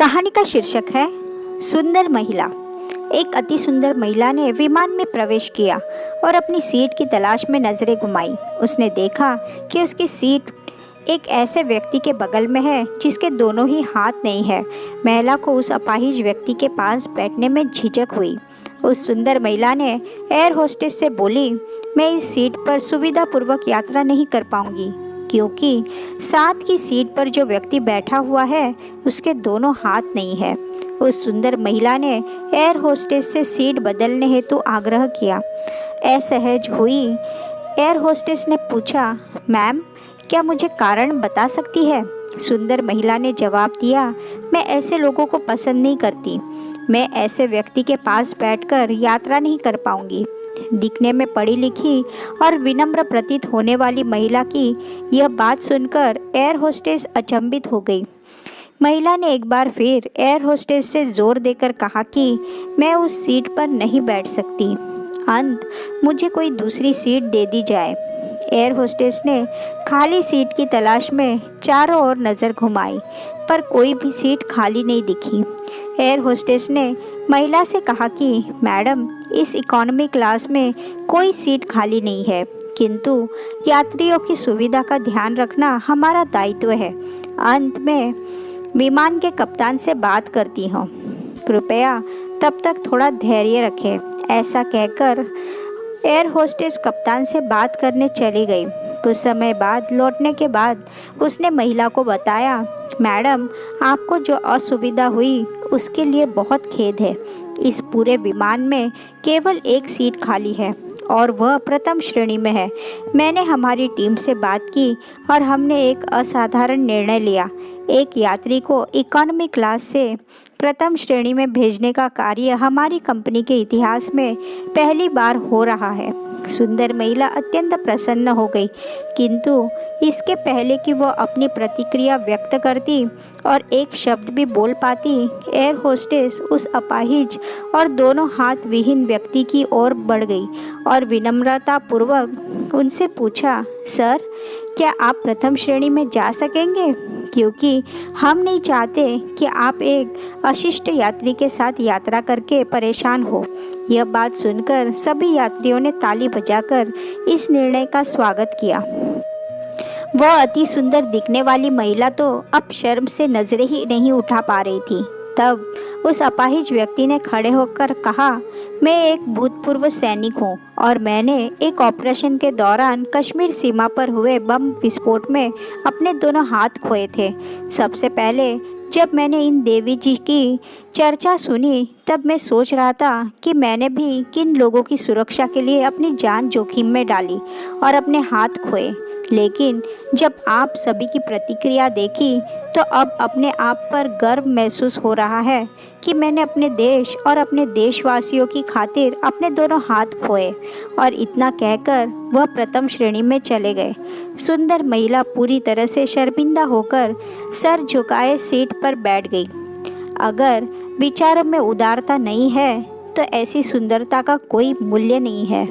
कहानी का शीर्षक है सुंदर महिला। एक अति सुंदर महिला ने विमान में प्रवेश किया और अपनी सीट की तलाश में नजरें घुमाई। उसने देखा कि उसकी सीट एक ऐसे व्यक्ति के बगल में है जिसके दोनों ही हाथ नहीं है। महिला को उस अपाहिज व्यक्ति के पास बैठने में झिझक हुई। उस सुंदर महिला ने एयर होस्टेस से बोली, मैं इस सीट पर सुविधापूर्वक यात्रा नहीं कर पाऊंगी क्योंकि साथ की सीट पर जो व्यक्ति बैठा हुआ है उसके दोनों हाथ नहीं है। उस सुंदर महिला ने एयर होस्टेस से सीट बदलने हेतु आग्रह किया। असहज हुई एयर होस्टेस ने पूछा, मैम क्या मुझे कारण बता सकती है? सुंदर महिला ने जवाब दिया, मैं ऐसे लोगों को पसंद नहीं करती। मैं ऐसे व्यक्ति के पास बैठकर यात्रा नहीं कर पाऊंगी। दिखने में पढ़ी लिखी और विनम्र प्रतीत होने वाली महिला की यह बात सुनकर एयर होस्टेस अचंभित हो गई। महिला ने एक बार फिर एयर होस्टेस से जोर देकर कहा कि मैं उस सीट पर नहीं बैठ सकती। मुझे कोई दूसरी सीट दे दी जाए। एयर होस्टेस ने खाली सीट की तलाश में चारों ओर नज़र घुमाई पर कोई भी सीट खाली नहीं दिखी। एयर होस्टेस ने महिला से कहा कि मैडम, इस इकोनॉमी क्लास में कोई सीट खाली नहीं है, किंतु यात्रियों की सुविधा का ध्यान रखना हमारा दायित्व है। अंत में विमान के कप्तान से बात करती हूँ, कृपया तब तक थोड़ा धैर्य रखें। ऐसा कहकर एयर होस्टेस कप्तान से बात करने चली गई। कुछ समय बाद लौटने के बाद उसने महिला को बताया, मैडम आपको जो असुविधा हुई उसके लिए बहुत खेद है। इस पूरे विमान में केवल एक सीट खाली है और वह प्रथम श्रेणी में है। मैंने हमारी टीम से बात की और हमने एक असाधारण निर्णय लिया। एक यात्री को इकोनॉमी क्लास से प्रथम श्रेणी में भेजने का कार्य हमारी कंपनी के इतिहास में पहली बार हो रहा है। सुंदर महिला अत्यंत प्रसन्न हो गई, किंतु इसके पहले कि वह अपनी प्रतिक्रिया व्यक्त करती और एक शब्द भी बोल पाती, एयर होस्टेस उस अपाहिज और दोनों हाथ विहीन व्यक्ति की ओर बढ़ गई और विनम्रतापूर्वक उनसे पूछा, सर क्या आप प्रथम श्रेणी में जा सकेंगे? क्योंकि हम नहीं चाहते कि आप एक अशिष्ट यात्री के साथ यात्रा करके परेशान हो। यह बात सुनकर सभी यात्रियों ने ताली बजाकर इस निर्णय का स्वागत किया। वह अति सुंदर दिखने वाली महिला तो अब शर्म से नजरें ही नहीं उठा पा रही थी। तब उस अपाहिज व्यक्ति ने खड़े होकर कहा, मैं एक भूतपूर्व सैनिक हूँ और मैंने एक ऑपरेशन के दौरान कश्मीर सीमा पर हुए बम विस्फोट में अपने दोनों हाथ खोए थे। सबसे पहले जब मैंने इन देवी जी की चर्चा सुनी तब मैं सोच रहा था कि मैंने भी किन लोगों की सुरक्षा के लिए अपनी जान जोखिम में डाली और अपने हाथ खोए। लेकिन जब आप सभी की प्रतिक्रिया देखी तो अब अपने आप पर गर्व महसूस हो रहा है कि मैंने अपने देश और अपने देशवासियों की खातिर अपने दोनों हाथ खोए। और इतना कहकर वह प्रथम श्रेणी में चले गए। सुंदर महिला पूरी तरह से शर्मिंदा होकर सर झुकाए सीट पर बैठ गई। अगर विचारों में उदारता नहीं है तो ऐसी सुंदरता का कोई मूल्य नहीं है।